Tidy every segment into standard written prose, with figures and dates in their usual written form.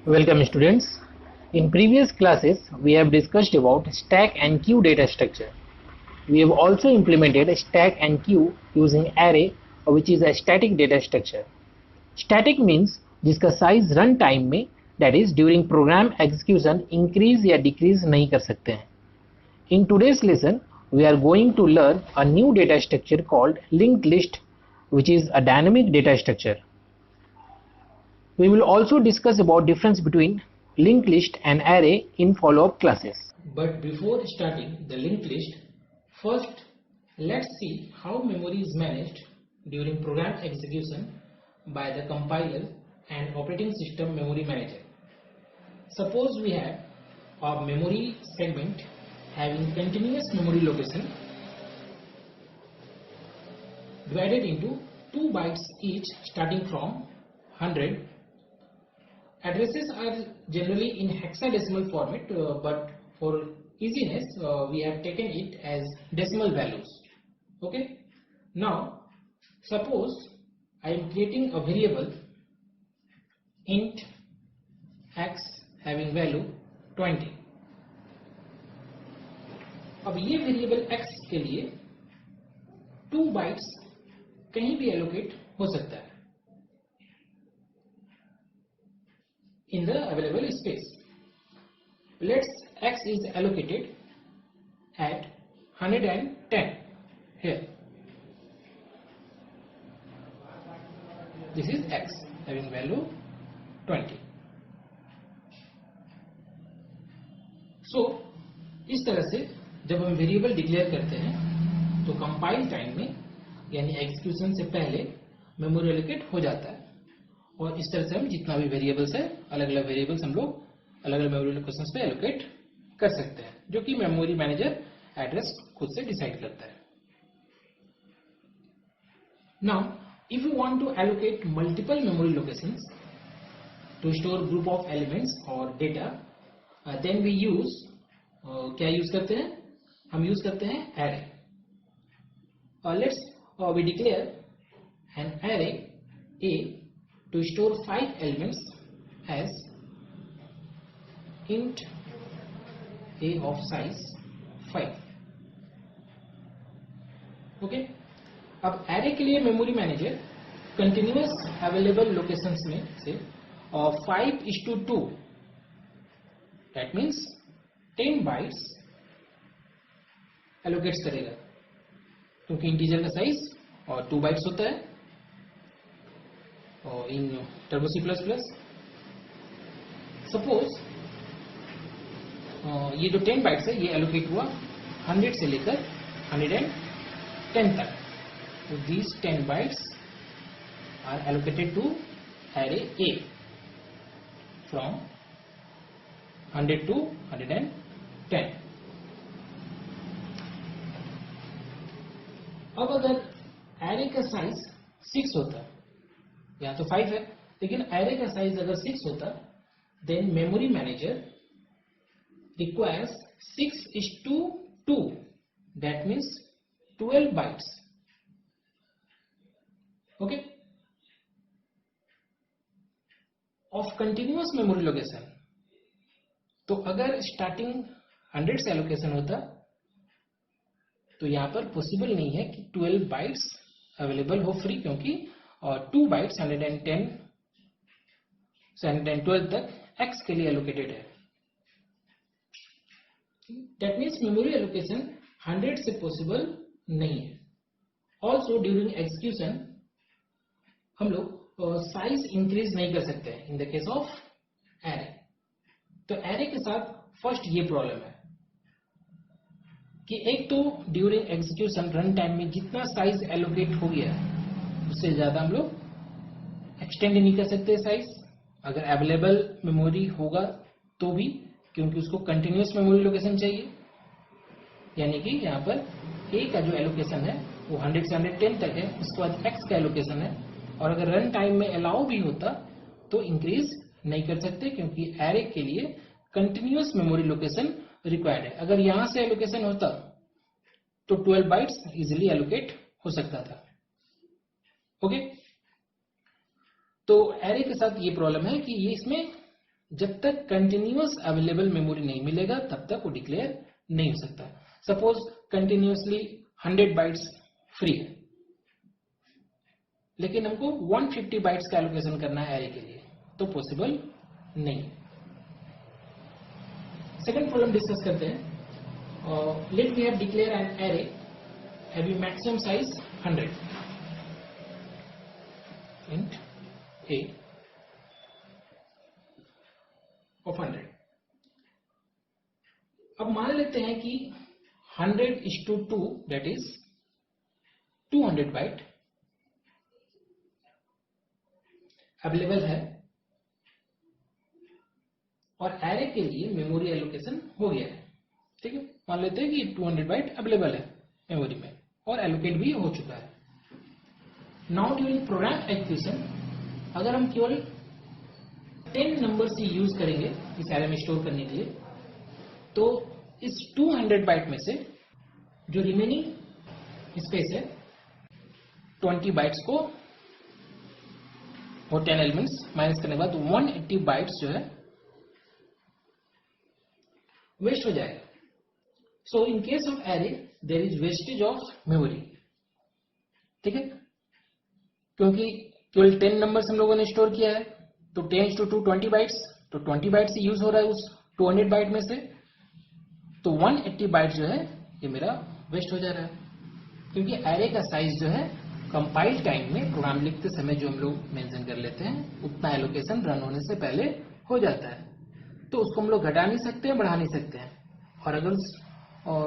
Welcome students. In previous classes, we have discussed about stack and queue data structure. We have also implemented stack and queue using array, which is a static data structure. Static means जिसका size run time में, that is during program execution, increase या decrease नहीं कर सकते हैं. In today's lesson, we are going to learn a new data structure called linked list, which is a dynamic data structure. We will also discuss about difference between linked list and array in follow-up classes. But before starting the linked list, first let's see how memory is managed during program execution by the compiler and operating system memory manager. Suppose we have a memory segment having continuous memory location divided into 2 bytes each starting from 100. Addresses are generally in hexadecimal format, but for easiness we have taken it as decimal values. Okay. Now suppose I am creating a variable int x having value 20. अब ये variable x के लिए 2 bytes कहीं भी allocate हो सकता है in the available space. Let's x is allocated at 110 here. This is x having value 20. So इस तरह से जब हम वेरिएबल डिक्लेयर करते हैं तो कंपाइल टाइम में यानी एग्जीक्यूशन से पहले मेमोरी एलोकेट हो जाता है और इस तरह से हम जितना भी वेरिएबल्स है अलग अलग वेरिएबल्स हम लोग अलग अलग मेमोरी लोकेशंस पे एलोकेट कर सकते हैं जो कि मेमोरी मैनेजर एड्रेस खुद से डिसाइड करता है. Now if you want to allocate multiple memory locations to store group of elements और डेटा देन वी यूज क्या यूज करते हैं हम यूज करते हैं array. Let's we declare an array A to store 5 elements as int a of size 5. Okay. अब array के लिए memory manager continuous available locations में से 5:2 दैट मीन्स 10 bytes एलोकेट्स करेगा क्योंकि इंटीजर का साइज और 2 bytes होता है और इन टर्बो C++. सपोज ये जो 10 bytes है ये एलोकेट हुआ 100 से लेकर 110 तक. तो these 10 bytes are allocated to array A from 100 to 110. अब अगर array का साइज 6 होता यहाँ तो 5 है लेकिन एरे का साइज अगर 6 होता then memory manager requires 6:2 that means 12 bytes. Okay. Of continuous memory location तो अगर स्टार्टिंग 100 से एलोकेशन होता तो यहाँ पर पॉसिबल नहीं है कि 12 bytes अवेलेबल हो फ्री क्योंकि और 2 bytes 110 से 112 तक x के लिए एलोकेटेड है. दैट मीन्स मेमोरी एलोकेशन 100 से पॉसिबल नहीं है. ऑल्सो ड्यूरिंग एग्जीक्यूशन हम लोग साइज इंक्रीज नहीं कर सकते हैं इन द केस ऑफ एरे. तो एरे के साथ फर्स्ट ये प्रॉब्लम है कि एक तो ड्यूरिंग एग्जीक्यूशन रन टाइम में जितना साइज एलोकेट हो गया है उससे ज्यादा हम लोग एक्सटेंड नहीं कर सकते साइज. अगर अवेलेबल मेमोरी होगा तो भी क्योंकि उसको कंटिन्यूअस मेमोरी लोकेशन चाहिए यानी कि यहाँ पर A का जो एलोकेशन है वो 100 से 110 तक है. उसके बाद X का एलोकेशन है और अगर रन टाइम में अलाउ भी होता तो इंक्रीज नहीं कर सकते क्योंकि एरे के लिए कंटिन्यूअस मेमोरी लोकेशन रिक्वायर्ड है. अगर यहाँ से एलोकेशन होता तो 12 bytes इजिली एलोकेट हो सकता था. ओके. तो एरे के साथ ये प्रॉब्लम है कि ये इसमें जब तक कंटिन्यूअस अवेलेबल मेमोरी नहीं मिलेगा तब तक वो डिक्लेयर नहीं हो सकता। सपोज कंटिन्यूअसली 100 बाइट्स फ्री है, लेकिन हमको 150 बाइट्स का एलोकेशन करना है एरे के लिए, तो पॉसिबल नहीं। सेकंड प्रॉब्लम डिस्कस करते हैं। Let we have declare an array having maximum size 100 int a of 100। अब मान लेते हैं कि 100:2 दैट इज 200 बाइट अवेलेबल है और एरे के लिए मेमोरी एलोकेशन हो गया है। ठीक है, मान लेते हैं कि 200 बाइट अवेलेबल है मेमोरी में और एलोकेट भी हो चुका है। नाउ ड्यूरिंग प्रोग्राम एग्जीक्यूशन अगर हम केवल 10 नंबर से यूज करेंगे इस एरे में स्टोर करने के लिए, तो इस 200 बाइट में से जो रिमेनिंग स्पेस है 20 बाइट्स को और 10 एलिमेंट्स माइनस करने के बाद 180 बाइट्स जो है वेस्ट हो जाएगा। So in case of array there is wastage of memory. ठीक है, क्योंकि केवल 10 नंबर्स हम लोगों ने स्टोर किया है, तो 10:2 20 बाइट्स, तो 20 बाइट्स से यूज हो रहा है उस 200 बाइट में से, तो 180 बाइट जो है ये मेरा वेस्ट हो जा रहा है। क्योंकि एरे का साइज जो है कंपाइल टाइम में प्रोग्राम लिखते समय जो हम लोग मेंशन कर लेते हैं उतना एलोकेशन रन होने से पहले हो जाता है, तो उसको हम लोग घटा नहीं सकते हैं, बढ़ा नहीं सकते हैं। और अगर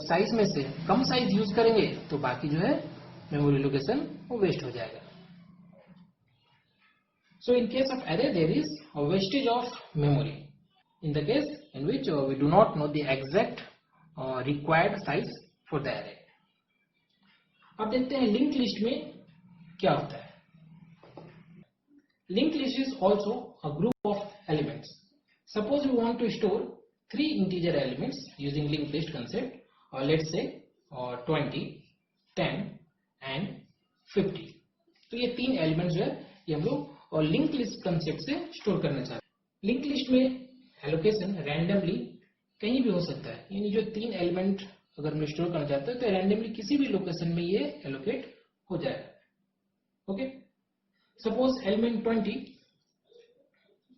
साइज में से कम साइज यूज करेंगे तो बाकी जो है मेमोरी लोकेशन वो वेस्ट हो जाएगा। So in case of array there is a wastage of memory in the case in which we do not know the exact required size for the array. अब देखते हैं लिंक लिस्ट में क्या होता है। Link list is also a group of elements. Suppose we want to store 3 integer elements using linked list concept, or let's say 20, 10 and 50। तो ये 3 elements जो है ये हम लोग और लिंक लिस्ट कंसेप्ट से स्टोर करना चाहते हैं। लिंक लिस्ट में एलोकेशन रैंडमली कहीं भी हो सकता है, यानी जो 3 एलिमेंट अगर हम स्टोर करना चाहते हैं तो रैंडमली किसी भी लोकेशन में ये एलोकेट हो जाएगा। ओके, सपोज एलिमेंट 20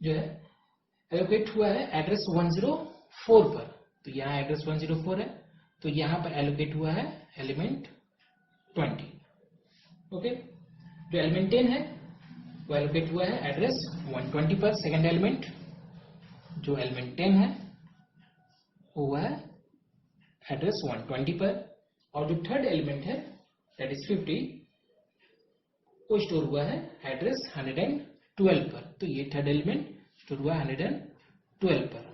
जो है एलोकेट हुआ है एड्रेस 104 पर, तो यहाँ एड्रेस 104 है, तो यहाँ पर एलोकेट हुआ है एलिमेंट 20। ओके, जो एलिमेंट 10 है वो एलोकेट हुआ है एड्रेस 120 पर, सेकंड एलिमेंट जो एलिमेंट 10 है वो हुआ है एड्रेस 120 पर, और जो थर्ड एलिमेंट है दैट इज 50 वो स्टोर हुआ है एड्रेस 112 पर, तो ये थर्ड एलिमेंट स्टोर हुआ 112 पर।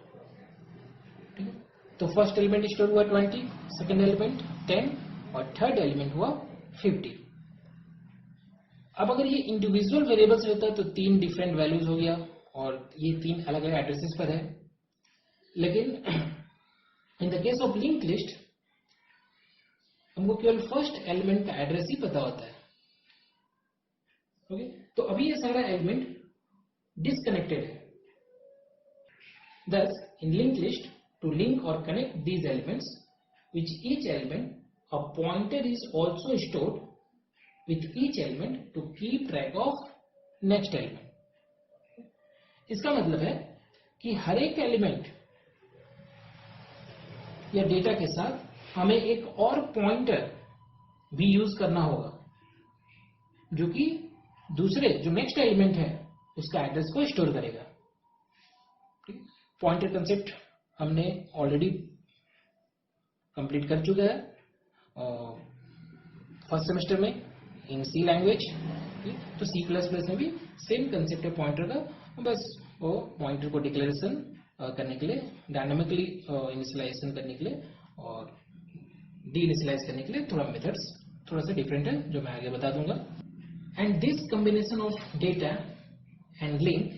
ठीक है, तो फर्स्ट एलिमेंट स्टोर हुआ 20, सेकंड एलिमेंट 10 और थर्ड एलिमेंट हुआ 50। अब अगर ये इंडिविजुअल वेरिएबल्स रहता है तो 3 डिफरेंट वैल्यूज हो गया और ये 3 अलग अलग एड्रेसेस पर है। लेकिन इन the case of link list हमको केवल फर्स्ट एलिमेंट का एड्रेस ही पता होता है। ओके, तो अभी ये सारा एलिमेंट डिस्कनेक्टेड है। Thus, in linked list, to link or connect these elements, which each element, a pointer is also stored with each element to keep track of next element। इसका मतलब है कि हर एक एलिमेंट या डेटा के साथ हमें एक और पॉइंटर भी यूज करना होगा जो कि दूसरे जो नेक्स्ट एलिमेंट है उसका एड्रेस को स्टोर करेगा। पॉइंटर कंसेप्ट हमने ऑलरेडी कंप्लीट कर चुका है फर्स्ट सेमेस्टर में इन सी लैंग्वेज। तो सी प्लस प्लस में भी सेम कंसेप्ट है पॉइंटर का, बस वो पॉइंटर को डिक्लेरेशन करने के लिए, डायनामिकली इनिशियलाइजेशन करने के लिए और डी इनिशियलाइज करने के लिए थोड़ा मेथड्स थोड़ा सा डिफरेंट है जो मैं आगे बता दूंगा। And this combination of data and link,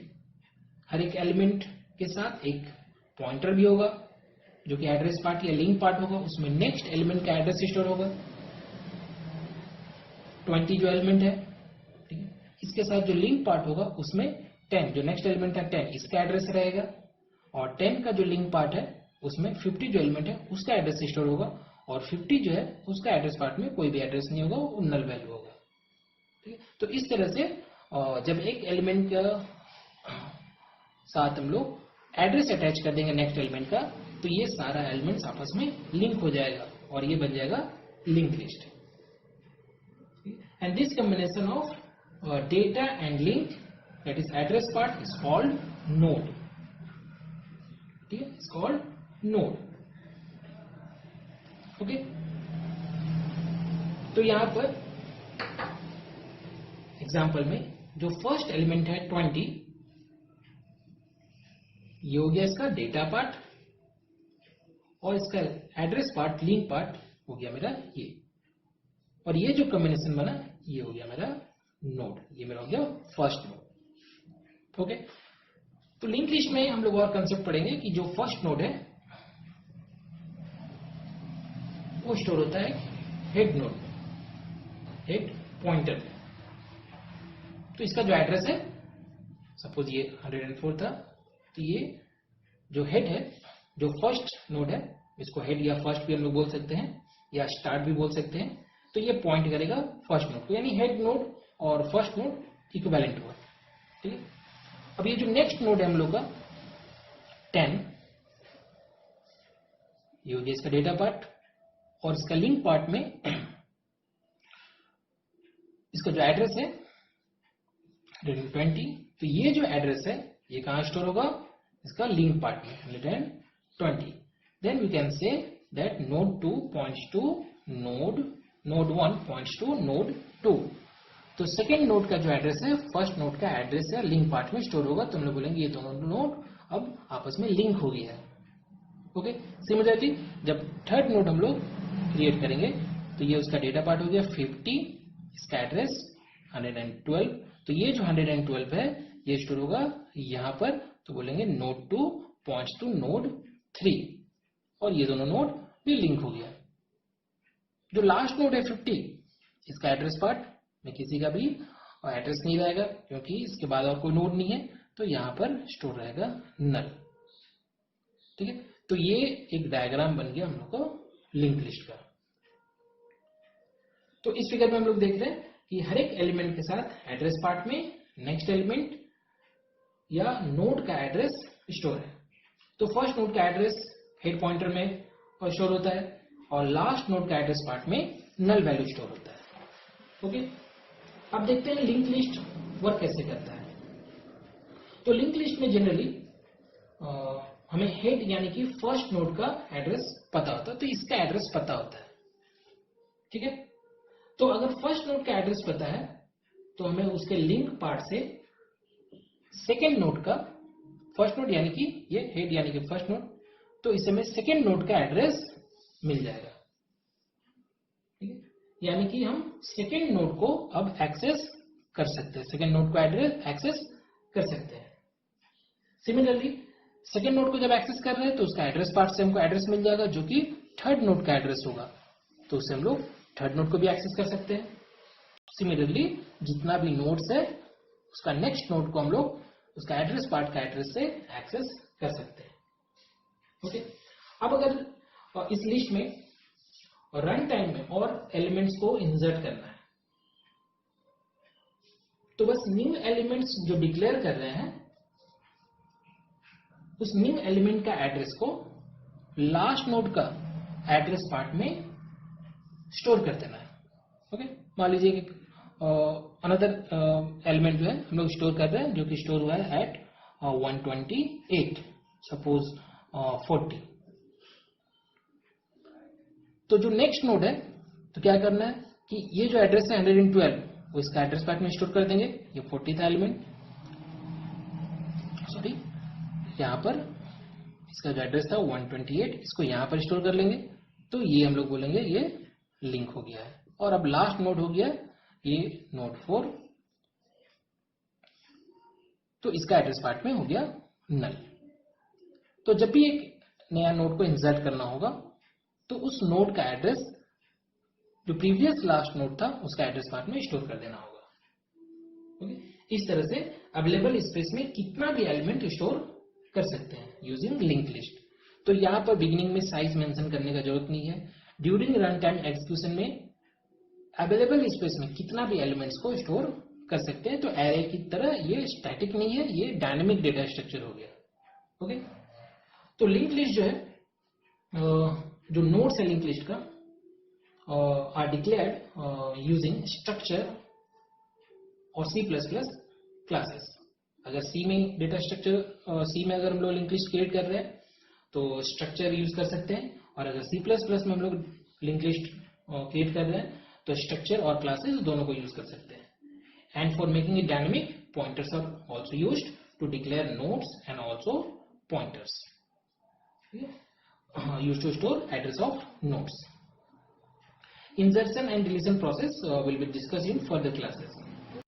हर एक एलिमेंट के साथ एक पॉइंटर भी होगा जो कि एड्रेस पार्ट या लिंक पार्ट होगा, उसमें नेक्स्ट एलिमेंट का एड्रेस स्टोर होगा। 20 जो एलिमेंट है, ठीक है, इसके साथ जो लिंक पार्ट होगा उसमें 10 जो नेक्स्ट एलिमेंट है 10 इसका एड्रेस रहेगा। और 10 का जो लिंक पार्ट है उसमें 50 जो एलिमेंट है उसका एड्रेस स्टोर होगा, और 50 जो है उसका एड्रेस पार्ट में कोई भी एड्रेस नहीं होगा, वो नल वैल्यू होगा। ठीक है, तो इस तरह से जब एक एलिमेंट का साथ हम लोग एड्रेस अटैच कर देंगे नेक्स्ट एलिमेंट का, तो ये सारा एलिमेंट्स आपस में लिंक हो जाएगा और ये बन जाएगा link list. And this combination of data and link, that is address part, is called node. ठीक है, इज कॉल्ड नोड। ओके, तो यहां पर एग्जांपल में जो फर्स्ट एलिमेंट है 20, ये हो गया इसका डेटा पार्ट, और इसका एड्रेस पार्ट, लिंक पार्ट हो गया मेरा ये, और ये जो कॉम्बिनेशन बना ये हो गया मेरा नोड, ये मेरा हो गया फर्स्ट नोड। ओके, तो लिंक लिस्ट में हम लोग और कंसेप्ट पढ़ेंगे कि जो फर्स्ट नोड है वो स्टोर होता है हेड नोड, हेड पॉइंटर में। तो इसका जो एड्रेस है, सपोज ये 104 था, तो ये जो हेड है, जो फर्स्ट नोड है, इसको हेड या फर्स्ट भी हम लोग बोल सकते हैं या स्टार्ट भी बोल सकते हैं, तो ये पॉइंट करेगा फर्स्ट नोड को, यानी हेड नोड और फर्स्ट नोड इक्विवेलेंट हुआ। ठीक है, अब ये जो नेक्स्ट नोड है हम लोग का 10, ये हो गया इसका डेटा पार्ट, और इसका लिंक पार्ट में इसका जो एड्रेस है 120, तो ये जो एड्रेस है ये कहां स्टोर होगा, इसका लिंक पार्ट में 120। Then we can say that node 2 points to node 1 points to node 2। तो सेकेंड नोड का जो एड्रेस है फर्स्ट नोड का एड्रेस है लिंक पार्ट में स्टोर होगा, तो हम लोग बोलेंगे ये दोनों नोड अब आपस में लिंक हो गया है। ओके, सिमिलरली जब थर्ड नोड हम लोग क्रिएट करेंगे, तो ये उसका डेटा पार्ट हो गया 50, इसका एड्रेस 112, तो ये जो 112 है ये स्टोर होगा यहां पर, तो बोलेंगे नोड 2 पॉइंट्स टू नोड 3, और ये दोनों नोड भी लिंक हो गया। जो लास्ट नोड है 50, इसका एड्रेस पार्ट में किसी का भी एड्रेस नहीं रहेगा, क्योंकि इसके बाद और कोई नोड नहीं है, तो यहां पर स्टोर रहेगा नल। ठीक है, तो ये एक डायग्राम बन गया हम लोग को लिंक लिस्ट का। तो इस फिगर में हम लोग देख रहे हैं कि हर एक एलिमेंट के साथ एड्रेस पार्ट में नेक्स्ट एलिमेंट या नोड का एड्रेस स्टोर है। तो फर्स्ट नोड का एड्रेस हेड पॉइंटर में स्टोर होता है, और लास्ट नोड का एड्रेस पार्ट में नल वैल्यू स्टोर होता है। ओके, अब देखते हैं लिंक लिस्ट वर्क कैसे करता है। तो लिंक लिस्ट में जनरली हमें हेड यानी कि फर्स्ट नोड का एड्रेस पता होता है, तो इसका एड्रेस पता होता है। ठीक है, तो अगर फर्स्ट नोड का एड्रेस पता है, तो हमें उसके लिंक पार्ट से सेकेंड नोड का, फर्स्ट नोड यानी कि ये हेड यानी कि फर्स्ट नोड, तो इसे में सेकेंड नोड का एड्रेस मिल जाएगा। ठीक है, यानी कि हम सेकेंड नोड को अब एक्सेस कर सकते हैं, सेकेंड नोड को एड्रेस एक्सेस कर सकते हैं। सिमिलरली सेकेंड नोड को जब एक्सेस कर रहे हैं, तो उसका एड्रेस पार्ट से हमको एड्रेस मिल जाएगा जो कि थर्ड नोड का एड्रेस होगा, तो उससे हम लोग थर्ड नोड को भी एक्सेस कर सकते हैं। सिमिलरली जितना भी नोड्स है उसका नेक्स्ट नोड को हम लोग उसका एड्रेस पार्ट का एड्रेस से एक्सेस कर सकते हैं। ओके, अब अगर इस लिस्ट में रन टाइम में और एलिमेंट्स को इंसर्ट करना है, तो बस न्यू एलिमेंट्स जो डिक्लेयर कर रहे हैं उस न्यू एलिमेंट का एड्रेस को लास्ट नोड का एड्रेस पार्ट में स्टोर कर देना है। ओके, मान लीजिए कि अनदर एलिमेंट जो है हम लोग स्टोर कर रहे हैं, जो कि स्टोर हुआ है एट 128, सपोज 40। तो जो नेक्स्ट नोड है, तो क्या करना है कि ये जो एड्रेस है 112, वो इसका एड्रेस पार्ट में स्टोर कर देंगे। ये 40 था एलिमेंट, सॉरी यहाँ पर इसका जो एड्रेस था 128, इसको यहाँ पर स्टोर कर लेंगे, तो ये हम लोग बोलेंगे ये लिंक हो गया है। और अब लास्ट नोड हो गया ये नोड 4, तो इसका एड्रेस पार्ट में हो गया नल। तो जब भी एक नया नोड को इंसर्ट करना होगा, तो उस नोड का एड्रेस जो प्रीवियस लास्ट नोड था उसका एड्रेस पार्ट में स्टोर कर देना होगा। ओके, इस तरह से अवेलेबल स्पेस में कितना भी एलिमेंट स्टोर कर सकते हैं यूजिंग लिंक लिस्ट। तो यहाँ पर बिगिनिंग में साइज मेंशन करने का जरूरत नहीं है। ड्यूरिंग रन टाइम एग्जीक्यूशन में अवेलेबल स्पेस में कितना भी एलिमेंट्स को स्टोर कर सकते हैं। तो एरे की तरह ये स्टैटिक नहीं है, ये डायनेमिक डेटा स्ट्रक्चर हो गया। ओके, तो लिंक लिस्ट जो है, जो नोड्स है लिंक लिस्ट का आर डिक्लेयर्ड यूजिंग स्ट्रक्चर और C++ क्लासेस। अगर सी में डेटा स्ट्रक्चर, सी में अगर हम लोग लिंक लिस्ट क्रिएट कर रहे हैं तो स्ट्रक्चर यूज कर सकते हैं, और अगर C++ में हम लोग लिंक लिस्ट क्रिएट कर रहे हैं तो स्ट्रक्चर और क्लासेस दोनों को यूज कर सकते हैं। And for making it dynamic, pointers are also used to declare nodes and also pointers used to store address of nodes. Insertion and deletion process will be discussed in further classes.